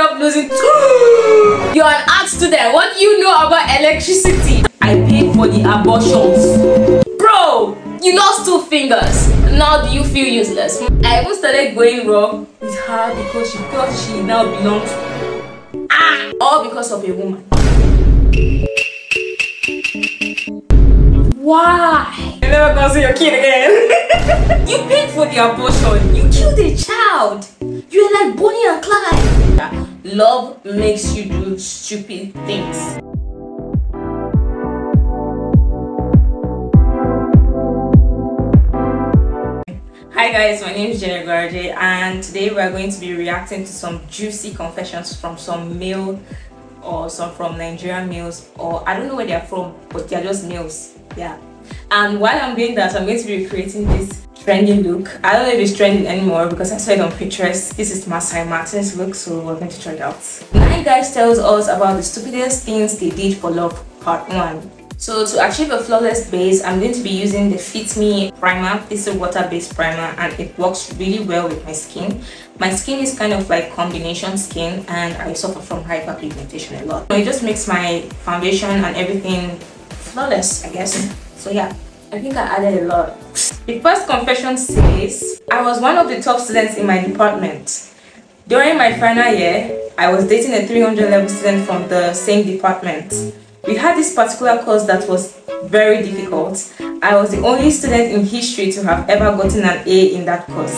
up losing. You're an art student. What do you know about electricity? I paid for the abortions. Bro, you lost 2 fingers. Now do you feel useless? I even started going wrong with her because she thought she now belonged to all because of a woman. Why? You're never gonna see your kid again. You paid for the abortion. You killed a child. You're like Bonnie and Clyde. Love makes you do stupid things. Hi guys, my name is Jenny Garde, and today we are going to be reacting to some juicy confessions from some male or some from Nigerian males, or I don't know where they are from, but they are just males. Yeah. And while I'm doing that, I'm going to be recreating this trending look. I don't know if it's trending anymore because I saw it on Pinterest. This is Masai Martin's look, so we're going to try it out. 9 guys tells us about the stupidest things they did for love, part 1. So to achieve a flawless base, I'm going to be using the Fit Me primer. This is a water-based primer and it works really well with my skin. My skin is kind of like combination skin and I suffer from hyperpigmentation a lot. So it just makes my foundation and everything flawless, I guess. So yeah, I think I added a lot. The first confession says, I was one of the top students in my department. During my final year, I was dating a 300 level student from the same department. We had this particular course that was very difficult. I was the only student in history to have ever gotten an A in that course.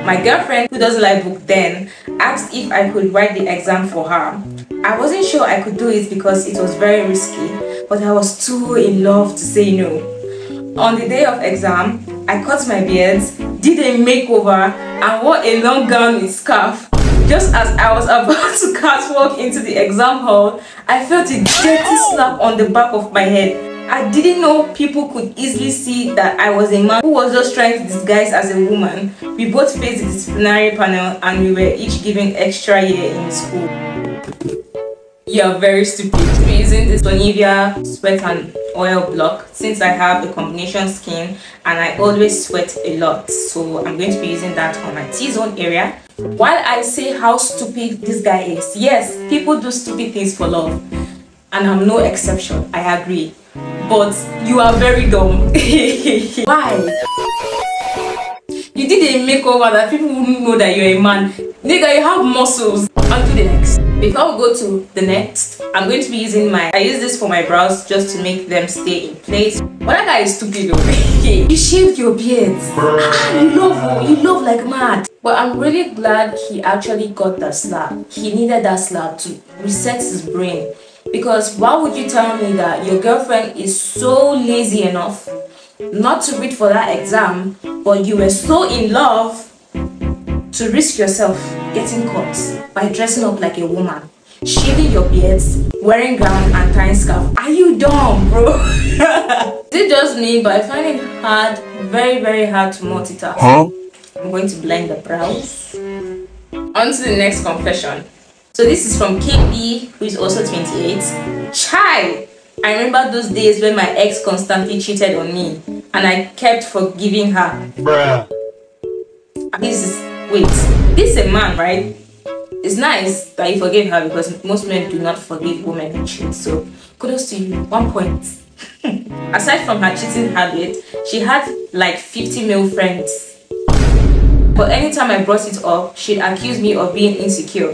My girlfriend, who doesn't like book then, asked if I could write the exam for her. I wasn't sure I could do it because it was very risky, but I was too in love to say no. On the day of exam, I cut my beard, did a makeover, and wore a long gown with scarf. Just as I was about to catwalk into the exam hall, I felt a dirty slap on the back of my head. I didn't know people could easily see that I was a man who was just trying to disguise as a woman. We both faced the disciplinary panel and we were each given extra year in school. You're very stupid. I'm using this Nivea sweat and oil block since I have a combination skin and I always sweat a lot. So I'm going to be using that on my T-zone area. While I say how stupid this guy is, yes, people do stupid things for love. And I'm no exception, I agree. But you are very dumb. Why? You did a makeover that people wouldn't know that you're a man. Nigga, you have muscles. On to the next. Before we go to the next, I'm going to be using I use this for my brows just to make them stay in place. But that guy is stupid though. You shaved your beard. You love like mad. But I'm really glad he actually got that slap. He needed that slap to reset his brain. Because why would you tell me that your girlfriend is so lazy enough not to read for that exam, but you were so in love to risk yourself getting caught by dressing up like a woman, shaving your beards, wearing gown and tying scarf? Are you dumb, bro? Is it just me, but I find it hard, very, very hard to multitask. I'm going to blend the brows. On to the next confession. So this is from KB, who is also 28. Chai! I remember those days when my ex constantly cheated on me and I kept forgiving her. Bruh. Wait, this is a man, right? It's nice that you forgave her because most men do not forgive women who cheat. So kudos to you, 1 point. Aside from her cheating habit, she had like 50 male friends. But anytime I brought it up, she'd accuse me of being insecure.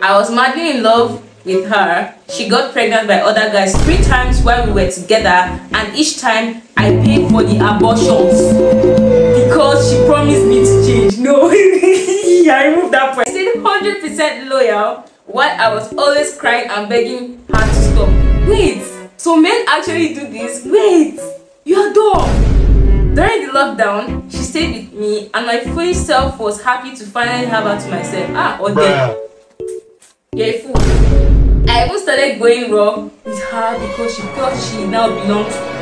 I was madly in love with her. She got pregnant by other guys 3 times while we were together, and each time I paid for the abortions because she promised me to change. No, I removed that point. I stayed 100% loyal while I was always crying and begging her to stop. Wait, so men actually do this? Wait, you are dumb. During the lockdown, she stayed with me and my foolish self was happy to finally have her to myself. Or dead. You're a fool. I even started going wrong with her because she thought she now belonged to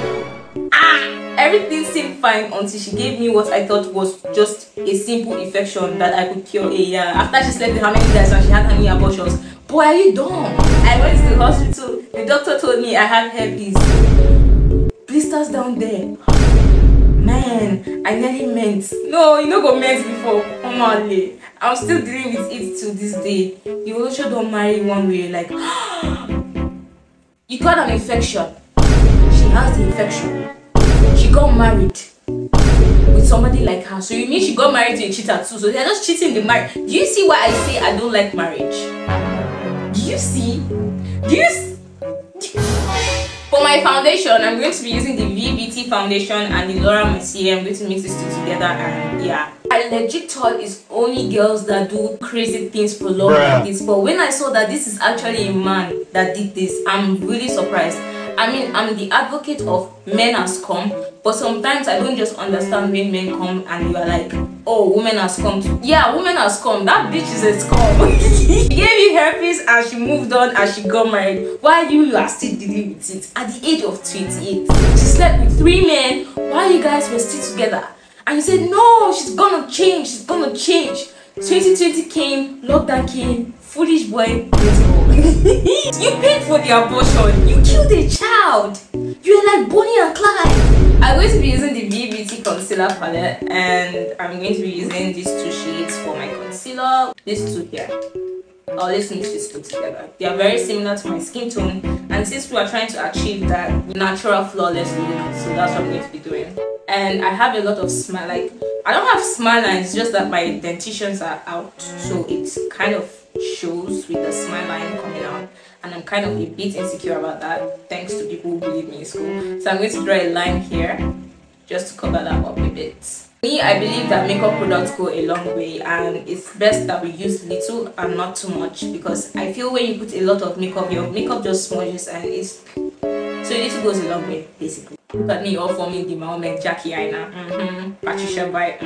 everything seemed fine until she gave me what I thought was just a simple infection that I could cure a year. After she slept with how many guys and she had how many abortions. Boy, are you dumb? I went to the hospital. The doctor told me I had herpes. Blisters down there. Man, I nearly meant. No, you know go meant before. Come on, I'm still dealing with it to this day. You also don't marry one way, like you got an infection. She has the infection. She got married with somebody like her. So you mean she got married to a cheater too? So they're just cheating the marriage. Do you see why I say I don't like marriage? Do you see? For my foundation, I'm going to be using the VBT foundation and the Laura Mercier. I'm going to mix these two together, and yeah. I legit thought it's only girls that do crazy things for love like this. But when I saw that this is actually a man that did this, I'm really surprised. I mean, I'm the advocate of men as come, but sometimes I don't just understand when men come and you are like, oh, woman has come. Yeah, woman has come. That bitch is a scum. She gave you herpes and she moved on and she got married. While you are still dealing with it at the age of 28. She slept with 3 men while you guys were still together. And you said, no, she's gonna change. She's gonna change. 2020 came, lockdown came, foolish boy, let's go. You paid for the abortion. You killed a child. You're like Bonnie and Clyde. I'm going to be using the VBT concealer palette, and I'm going to be using these 2 shades for my concealer. These 2 here. I'll just mix these 2 together. They are very similar to my skin tone, and since we are trying to achieve that natural flawless look, so that's what I'm going to be doing. And I have a lot of smile, like I don't have smile lines, it's just that my dentitions are out, so it kind of shows with the smile line coming out, and I'm kind of a bit insecure about that, thanks to people who bullied me in school. So I'm going to draw a line here just to cover that up a bit. Me, I believe that makeup products go a long way, and it's best that we use little and not too much, because I feel when you put a lot of makeup, your makeup just smudges, and it's so little goes a long way, basically. Look at me all forming the Mahomet Jackie Aina, Patricia Bite,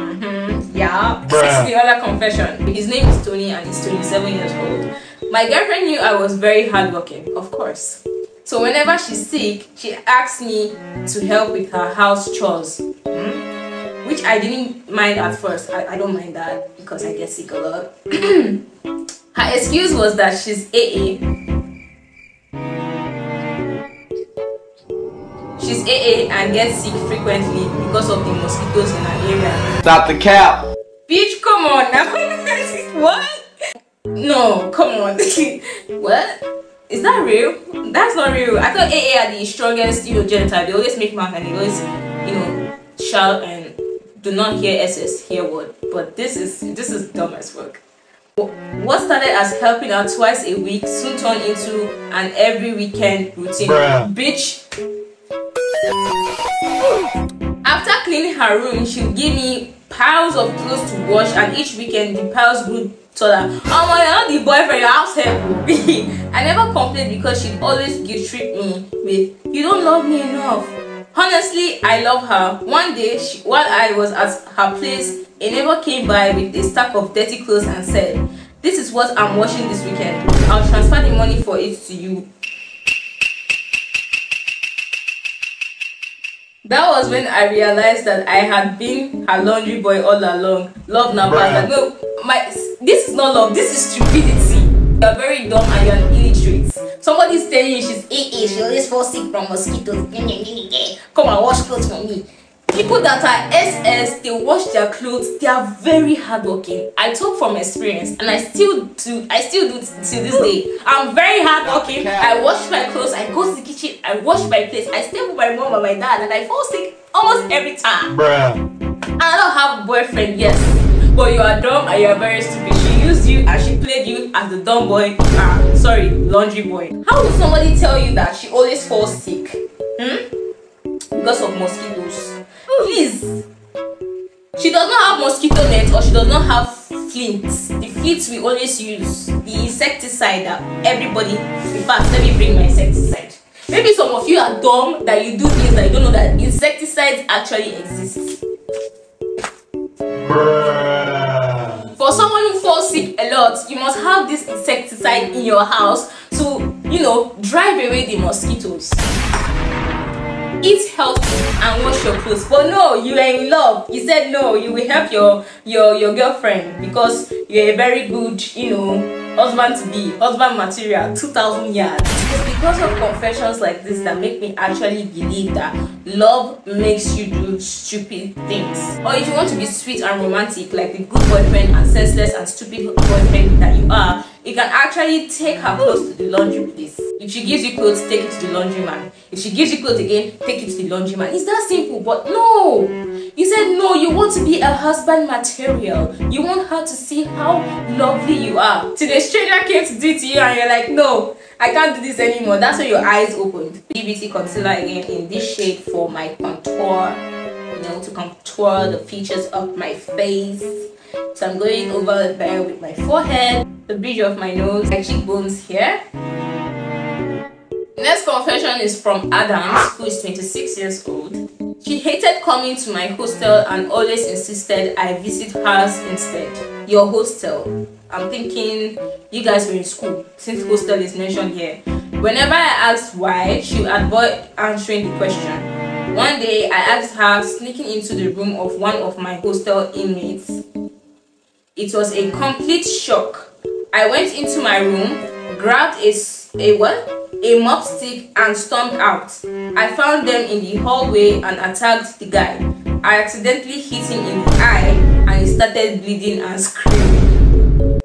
yeah. The other confession. His name is Tony and he's 27 years old. My girlfriend knew I was very hardworking, of course. So whenever she's sick, she asks me to help with her house chores, which I didn't mind at first. I don't mind that because I get sick a lot. Her excuse was that she's AA. She's AA and gets sick frequently because of the mosquitoes in her area. Stop the cap! Bitch, come on now. What? No, come on. What? Is that real? That's not real. I thought AA are the strongest, genotype. They always make mouth and they always, shout and do not hear SS, hear word. But this is dumb as fuck. What started as helping her twice a week soon turned into an every weekend routine. Bitch. After cleaning her room, she'll give me piles of clothes to wash, and each weekend the piles grew taller. Oh my god, the boyfriend, your house help. I never complained because she'd always guilt trip me with, you don't love me enough. Honestly, I love her. One day, while I was at her place, a neighbor came by with a stack of dirty clothes and said, this is what I'm washing this weekend. I'll transfer the money for it to you. That was when I realized that I had been her laundry boy all along. Love now, but no, this is not love, this is stupidity. You're very dumb and you're an illiterate. Somebody's telling you she's AA, she always falls sick from mosquitoes. Come and wash clothes for me. People that are SS, they wash their clothes, they are very hardworking. I talk from experience, and I still do to this day. I'm very hardworking. I wash my clothes, I go to the kitchen, I wash my plates, I stay with my mom and my dad, and I fall sick almost every time. And I don't have a boyfriend, yes, but you are dumb and you are very stupid. She used you and she played you as the dumb boy, laundry boy. How would somebody tell you that she always falls sick? Because of mosquitoes. Please. She does not have mosquito net, or she does not have flint. The flint we always use, the insecticide that everybody, in fact, let me bring my insecticide. Maybe some of you are dumb that you do things that you don't know that insecticides actually exist. For someone who falls sick a lot, you must have this insecticide in your house to, drive away the mosquitoes. eat healthy, and wash your clothes. But no, you are in love. You said no, you will help your girlfriend because you're a very good, husband to be, husband material, 2,000 yards. It's because of confessions like this that make me actually believe that love makes you do stupid things. Or if you want to be sweet and romantic, like the good boyfriend and senseless and stupid boyfriend that you are, you can actually take her clothes to the laundry place. If she gives you clothes, take it to the laundry man. If she gives you clothes again, take it to the laundry man. It's that simple. But no, you said no, you want to be a husband material. You want her to see how lovely you are. Till a stranger came to do it to you and you're like, no, I can't do this anymore. That's when your eyes opened. BBT concealer again in this shade for my contour, to contour the features of my face. So I'm going over there with my forehead, the bridge of my nose, my cheekbones here. Next confession is from Adams, who is 26 years old. She hated coming to my hostel and always insisted I visit hers instead. Your hostel. I'm thinking you guys were in school, since hostel is mentioned here. Whenever I asked why, she would avoid answering the question. One day, I asked her, sneaking into the room of one of my hostel inmates. It was a complete shock. I went into my room, grabbed a mop stick and stomped out. I found them in the hallway and attacked the guy. I accidentally hit him in the eye and he started bleeding and screaming.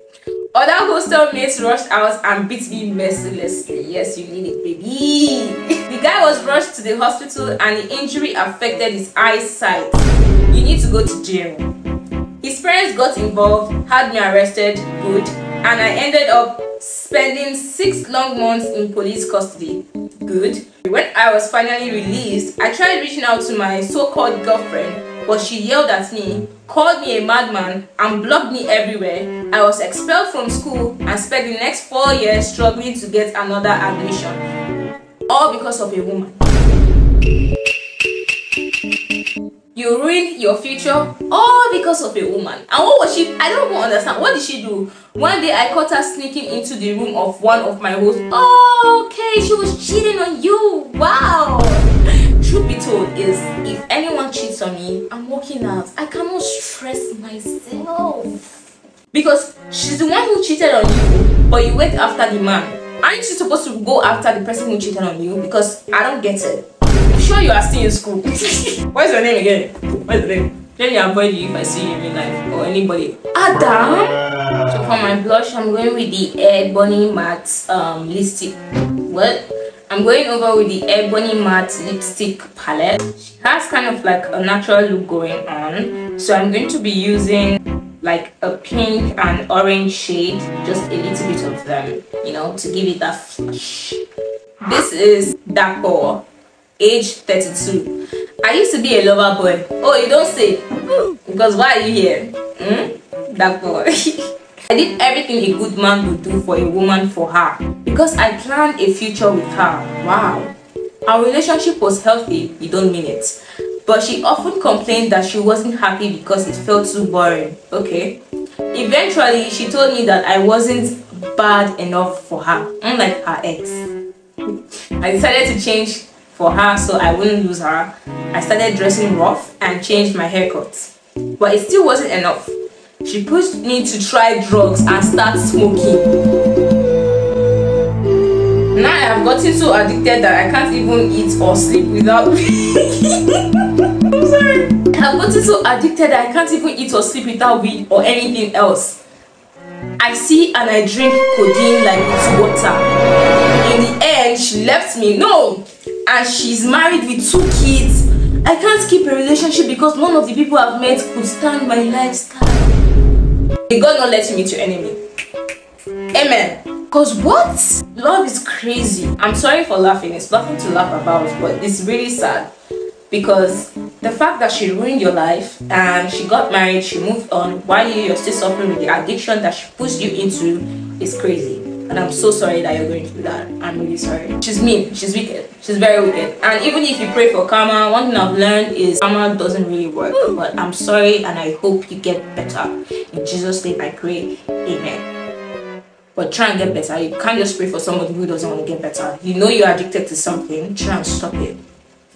Other hostel mates rushed out and beat me mercilessly. Yes, you need it, baby. The guy was rushed to the hospital and the injury affected his eyesight. You need to go to jail. His parents got involved, had me arrested, good, and I ended up spending 6 long months in police custody, good. When I was finally released, I tried reaching out to my so-called girlfriend, but she yelled at me, called me a madman, and blocked me everywhere. I was expelled from school and spent the next 4 years struggling to get another admission, all because of a woman. You ruined your future all because of a woman. And what was she? I don't even understand. What did she do? One day I caught her sneaking into the room of one of my hosts. Oh, okay, she was cheating on you. Wow. Truth be told is, if anyone cheats on me, I'm walking out. I cannot stress myself. Because she's the one who cheated on you, but you went after the man. Aren't you supposed to go after the person who cheated on you? Because I don't get it. I'm sure you are still in school. What's your name again? What's your name? Let me avoid you if I see you in real life or anybody. Adam. So for my blush, I'm going with the Ebony Matte lipstick. What? I'm going over with the Ebony Matte lipstick palette. She has kind of like a natural look going on. So I'm going to be using like a pink and orange shade, just a little bit of them, to give it that flush. This is Dapper, age 32. I used to be a lover boy. Oh, you don't say. Because why are you here? Dapper. I did everything a good man would do for a woman for her. Because I planned a future with her. Wow. Our relationship was healthy, you don't mean it. But she often complained that she wasn't happy because it felt too boring. Okay. Eventually, she told me that I wasn't bad enough for her, unlike her ex. I decided to change for her so I wouldn't lose her. I started dressing rough and changed my haircut. But it still wasn't enough. She pushed me to try drugs and start smoking. Now I have gotten so addicted that I can't even eat or sleep without I'm sorry. I have gotten so addicted that I can't even eat or sleep without weed or anything else. I see and I drink codeine like it's water. In the end, she left me. No! And she's married with 2 kids. I can't keep a relationship because none of the people I've met could stand my lifestyle. May God not let you meet your enemy. Amen. Because what? Love is crazy. I'm sorry for laughing. It's nothing to laugh about, but it's really sad. Because the fact that she ruined your life and she got married, she moved on, while you're still suffering with the addiction that she pushed you into is crazy. And I'm so sorry that you're going through that. I'm really sorry. She's mean. She's wicked. She's very wicked. And even if you pray for karma, one thing I've learned is karma doesn't really work. But I'm sorry and I hope you get better. In Jesus' name I pray. Amen. But try and get better. You can't just pray for somebody who doesn't want to get better. You know you're addicted to something. Try and stop it.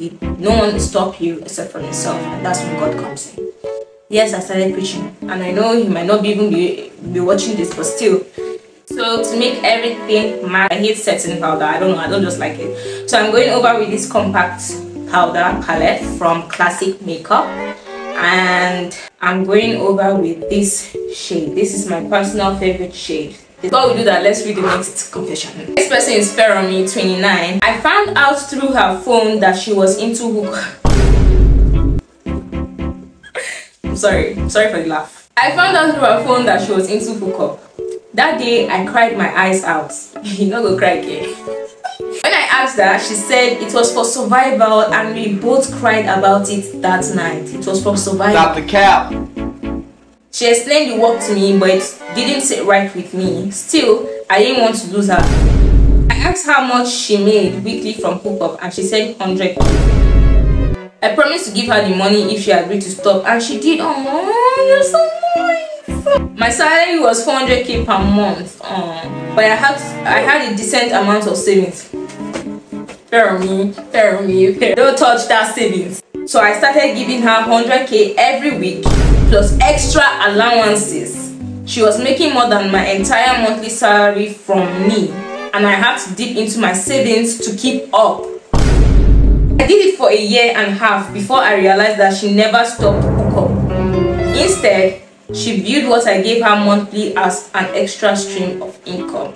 No one will stop you except from yourself, and that's when God comes in. Yes, I started preaching, and I know he might not even be watching this, but still. So to make everything matte, I hate setting powder. I don't just like it. So I'm going over with this compact powder palette from Classic Makeup, and I'm going over with this shade. This is my personal favorite shade. Before we do that, let's read the next confession. This person is fair on me, 29. I found out through her phone that she was into hook. Sorry for the laugh. I found out through her phone that she was into hookup. That day, I cried my eyes out. You know, go cry again. When I asked her, she said it was for survival, and we both cried about it that night. It was for survival. Stop the cap. She explained the work to me, but it didn't sit right with me. Still, I didn't want to lose her. I asked how much she made weekly from hookup, and she said 100. I promised to give her the money if she agreed to stop, and she did. Oh, you're so nice. My salary was 400k per month, but I had a decent amount of savings. Fair on me. Don't touch that savings. So I started giving her 100k every week plus extra allowances. She was making more than my entire monthly salary from me, and I had to dip into my savings to keep up. I did it for a year and a half before I realized that she never stopped hookup. Instead, she viewed what I gave her monthly as an extra stream of income.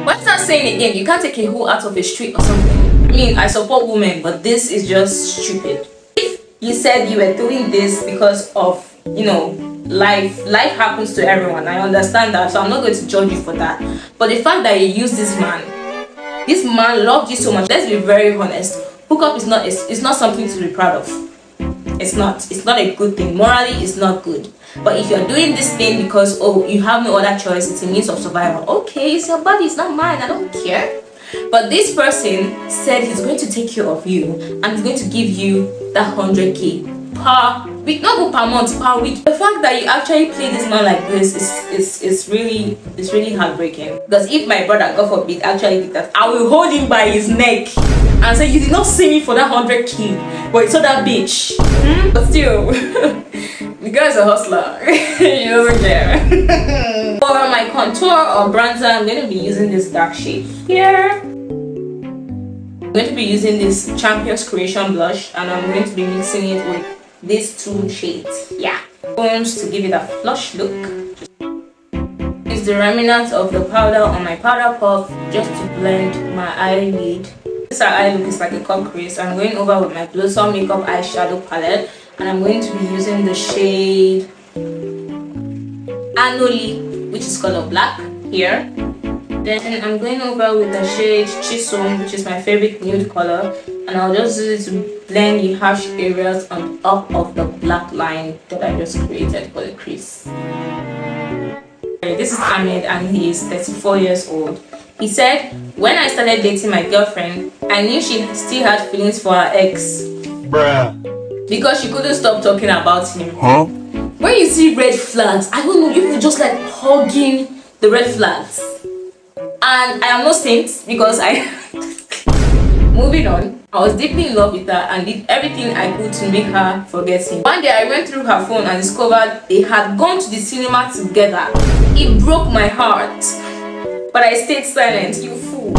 What's that saying again? You can't take a hoe out of a street or something. I mean, I support women, but this is just stupid. If you said you were doing this because of, you know, life happens to everyone, I understand that, so I'm not going to judge you for that. But the fact that you use this man loved you so much. Let's be very honest. Hookup is not something to be proud of. It's not a good thing. Morally, it's not good. But if you're doing this thing because, oh, you have no other choice, it's a means of survival, okay, it's your body, it's not mine, I don't care. But this person said he's going to take care of you, and he's going to give you that 100k per week, not per month, per week. The fact that you actually play this man like this is really heartbreaking. Because if my brother, God forbid, actually did that, I will hold him by his neck and say, you did not see me for that 100k, but you saw that bitch. But still, the guy's a hustler. He doesn't care. For my contour or bronzer, I'm going to be using this dark shade here. I'm going to be using this Champion's Creation blush, and I'm going to be mixing it with these two shades. Yeah, bones to give it a flush look. It's the remnant of the powder on my powder puff just to blend my eyelid. This eye look is like a cup crease. I'm going over with my Blossom Makeup eyeshadow palette, and I'm going to be using the shade Anoli, which is color black here. Then I'm going over with the shade Chisholm, which is my favorite nude color, and I'll just use it to blend the harsh areas on top of the black line that I just created for the crease. This is Ahmed, and he is 34 years old. He said, when I started dating my girlfriend, I knew she still had feelings for her ex. Bruh. Because she couldn't stop talking about him. Huh? When you see red flags, I don't know, you just like hugging the red flags. And I am no saint because moving on, I was deeply in love with her and did everything I could to make her forget him. One day I went through her phone and discovered they had gone to the cinema together. It broke my heart. But I stayed silent, you fool.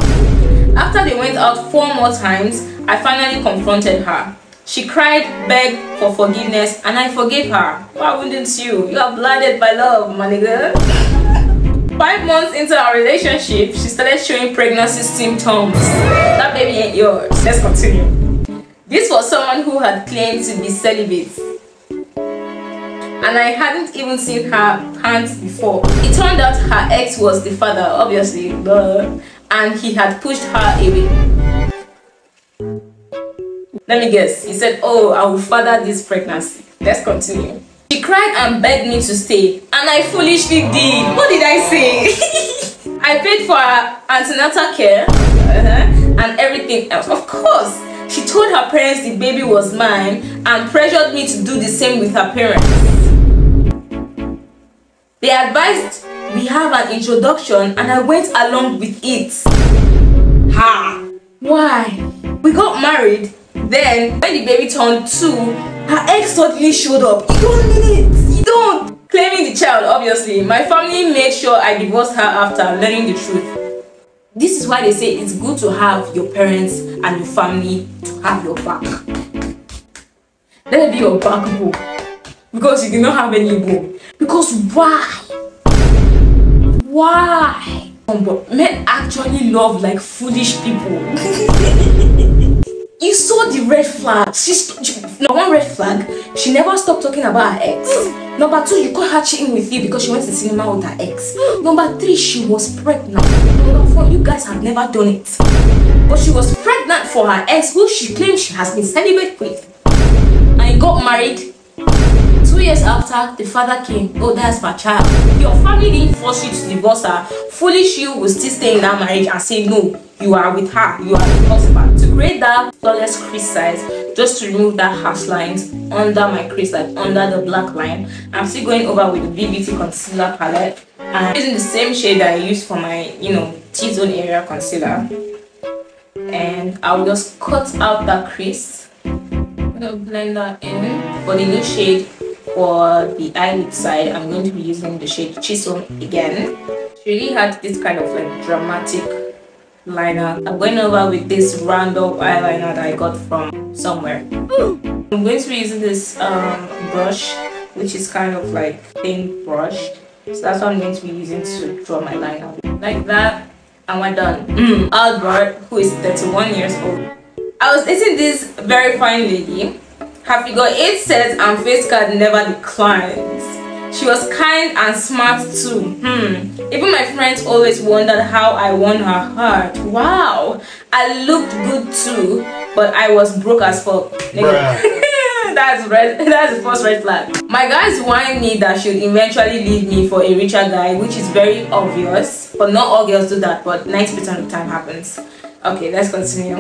After they went out 4 more times, I finally confronted her. She cried, begged for forgiveness, and I forgave her. Why wouldn't you? You are blinded by love, my nigga. 5 months into our relationship, she started showing pregnancy symptoms. That baby ain't yours. Let's continue. This was someone who had claimed to be celibate, and I hadn't even seen her pants before. It turned out her ex was the father, obviously, and he had pushed her away. Let me guess, he said, oh, I will father this pregnancy. Let's continue. She cried and begged me to stay, and I foolishly did. What did I say? I paid for her antenatal care and everything else. Of course, she told her parents the baby was mine and pressured me to do the same with her parents. They advised we have an introduction, and I went along with it. Ha! Why? We got married, then when the baby turned 2, her ex suddenly showed up. You don't mean it! You don't! Claiming the child, obviously. My family made sure I divorced her after learning the truth. This is why they say it's good to have your parents and your family to have your back. Let it be your backbone. Because you do not have any bone. Because why? Why? But men actually love like foolish people. You saw the red flag. One red flag, she never stopped talking about her ex. Number 2, you caught her cheating with you because she went to the cinema with her ex. Number 3, she was pregnant. Number 4, you guys have never done it. But she was pregnant for her ex, who she claims she has been celibate with. And you got married. 2 years after, the father came. Oh, that's my child. Your family didn't force you to divorce her. Foolish you will still stay in that marriage and say no, you are with her, you are the husband. To create that flawless crease size, just to remove that harsh lines under my crease, like under the black line, I'm still going over with the BBT concealer palette. And I'm using the same shade that I used for my, T-zone area concealer. And I'll just cut out that crease. I'm going to blend that in. For the new shade for the eyelid side, I'm going to be using the shade Chisel again. She really had this kind of like dramatic liner. I'm going over with this random eyeliner that I got from somewhere. I'm going to be using this brush, which is kind of like thin brush. So that's what I'm going to be using to draw my liner. Like that, and we're done. Albert, who is 31 years old. I was dating this very fine lady. Her figure 8 set and face card never declined. She was kind and smart too. Even my friends always wondered how I won her heart. Wow. I looked good too, but I was broke as fuck. That's the first red flag. My guys wanted me that she'd eventually leave me for a richer guy, which is very obvious. But not all girls do that, but 90% of the time happens. Okay, let's continue.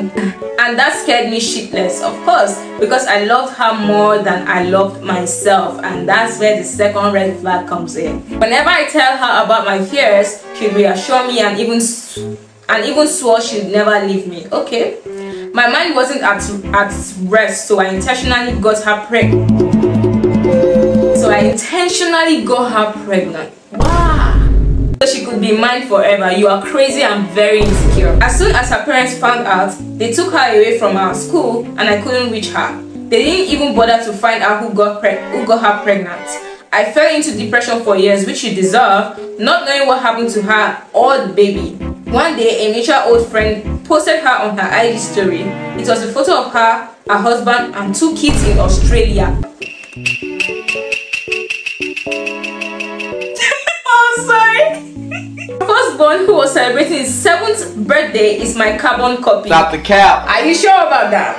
And that scared me shitless, of course, because I loved her more than I loved myself, and that's where the second red flag comes in. Whenever I tell her about my fears, she'd reassure me and even swore she'd never leave me. Okay, my mind wasn't at rest, so I intentionally got her pregnant. Wow. So she could be mine forever. You are crazy and very insecure. As soon as her parents found out, they took her away from our school and I couldn't reach her. They didn't even bother to find out who got her pregnant. I fell into depression for years, which she deserved, not knowing what happened to her or the baby. One day, a mutual old friend posted her on her IG story. It was a photo of her, her husband, and 2 kids in Australia. Firstborn, who was celebrating his 7th birthday, is my carbon copy. Not the cap. Are you sure about that?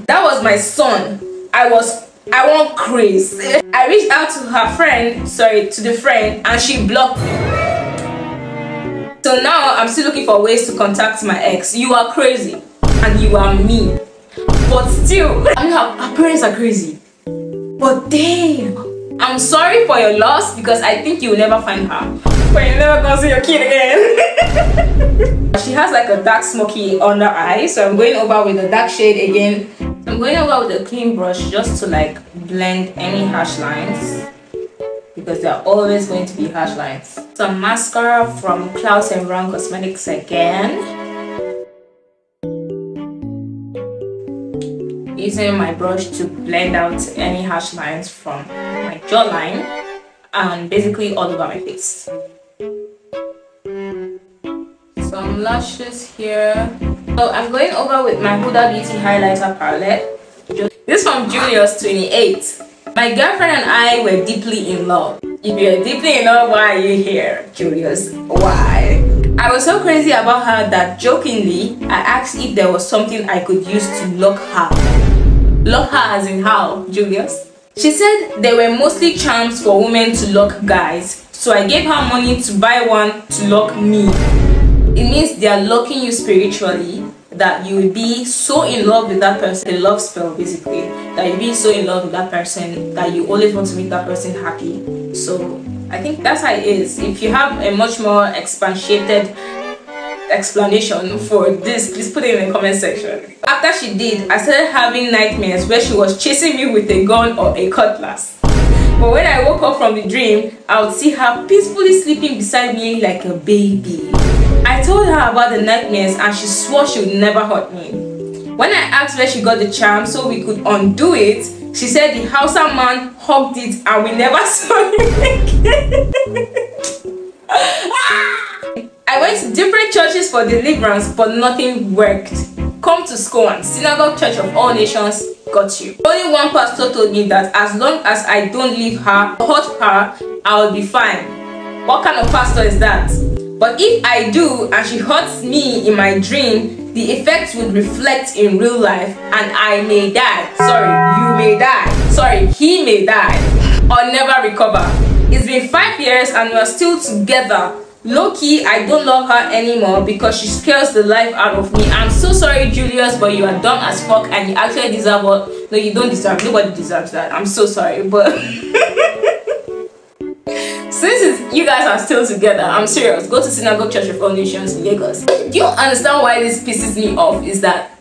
That was my son. I want crazy. I reached out to the friend, and she blocked me. So now I'm still looking for ways to contact my ex. You are crazy, and you are me. But still, I mean, her parents are crazy. But damn. I'm sorry for your loss because I think you will never find her. But you're never gonna see your kid again. She has like a dark smoky under eye, so I'm going over with a dark shade again. I'm going over with a clean brush just to like blend any harsh lines, because there are always going to be harsh lines. Some mascara from Clout and Brawn Cosmetics again. Using my brush to blend out any harsh lines from my jawline and basically all over my face. Some lashes here. So I'm going over with my Huda Beauty highlighter palette. This is from Julius 28. My girlfriend and I were deeply in love. If you're deeply in love, why are you here, Julius? Why? I was so crazy about her that jokingly I asked if there was something I could use to lock her. Lock her as in how, Julius? She said they were mostly charms for women to lock guys, so I gave her money to buy one to lock me. It means they are locking you spiritually, that you will be so in love with that person, a love spell basically, that you'll be so in love with that person that you always want to make that person happy. So I think that's how it is. If you have a much more expatiated explanation for this, please put it in the comment section. After she did, I started having nightmares where she was chasing me with a gun or a cutlass. But when I woke up from the dream, I would see her peacefully sleeping beside me like a baby. I told her about the nightmares and she swore she would never hurt me. When I asked where she got the charm so we could undo it, she said the Hausa man hugged it and we never saw him again. I went to different churches for deliverance, but nothing worked. Come to Scoan, Synagogue Church of All Nations, got you. Only one pastor told me that as long as I don't leave her, hurt her, I'll be fine. What kind of pastor is that? But if I do and she hurts me in my dream, the effects would reflect in real life and I may die. Sorry, you may die. Sorry, he may die or never recover. It's been 5 years and we're still together. Low-key, I don't love her anymore because she scares the life out of me. I'm so sorry, Julius, but you are dumb as fuck and you actually deserve what? No, you don't deserve. Nobody deserves that. I'm so sorry, but since you guys are still together, I'm serious. Go to Synagogue Church of All Nations in Lagos. Do you understand why this pisses me off? Is that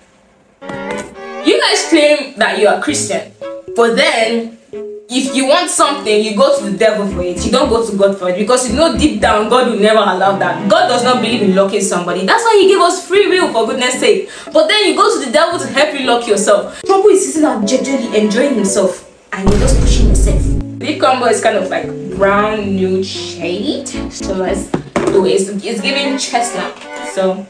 you guys claim that you are Christian, but then if you want something, you go to the devil for it. You don't go to God for it because you know deep down God will never allow that. God does not believe in locking somebody. That's why he gave us free will, for goodness sake. But then you go to the devil to help you lock yourself. Trouble is sitting out gingerly enjoying himself and you're just pushing yourself. Lip combo is kind of like brown nude shade. So let's do it. It's giving chestnut. So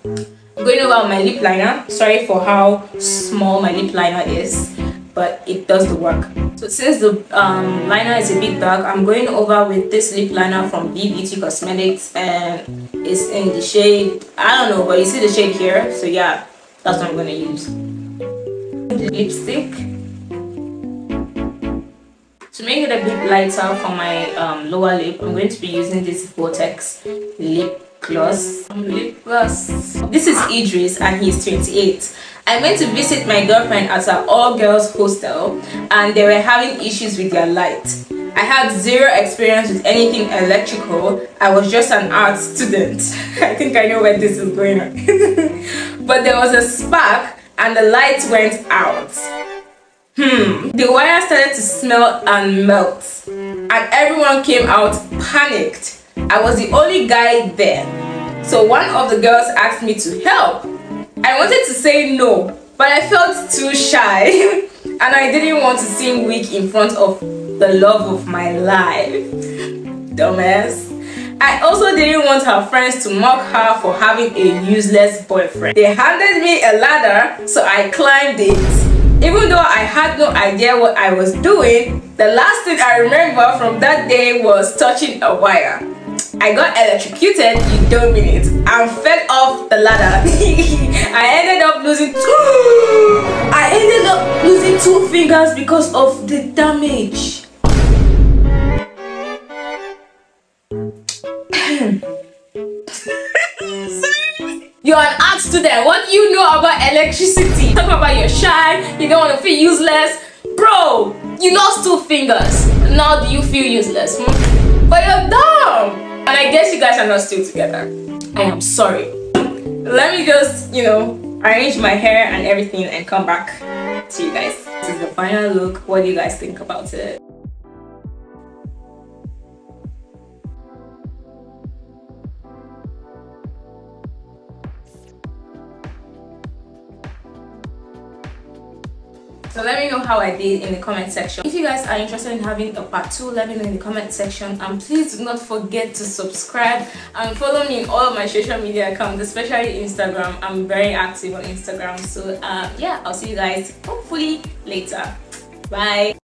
I'm going over my lip liner. Sorry for how small my lip liner is, but it does the work. So since the liner is a bit dark, I'm going over with this lip liner from Beauty Cosmetics and it's in the shade, I don't know, but you see the shade here, so yeah, that's what I'm going to use. The lipstick. To make it a bit lighter for my lower lip, I'm going to be using this Vortex lip gloss. This is Idris and he's 28. I went to visit my girlfriend at an all-girls hostel and they were having issues with their light. I had zero experience with anything electrical. I was just an art student. I think I know where this is going on. But there was a spark and the light went out. The wire started to smell and melt and everyone came out panicked. I was the only guy there. So one of the girls asked me to help. I wanted to say no, but I felt too shy and I didn't want to seem weak in front of the love of my life. Dumbass. I also didn't want her friends to mock her for having a useless boyfriend. They handed me a ladder, so I climbed it. Even though I had no idea what I was doing, the last thing I remember from that day was touching a wire. I got electrocuted, you don't mean it, and fell off the ladder. I ended up losing two fingers because of the damage. You're an art student. What do you know about electricity? Talk about you're shy, you don't want to feel useless. Bro, you lost two fingers. Now do you feel useless? But you're dumb. And I guess you guys are not still together. I am sorry. Let me just, arrange my hair and everything and come back to you guys. This is the final look. What do you guys think about it? So let me know how I did in the comment section. If you guys are interested in having a part 2, let me know in the comment section. And please do not forget to subscribe and follow me in all of my social media accounts, especially Instagram. I'm very active on Instagram. So yeah, I'll see you guys hopefully later. Bye.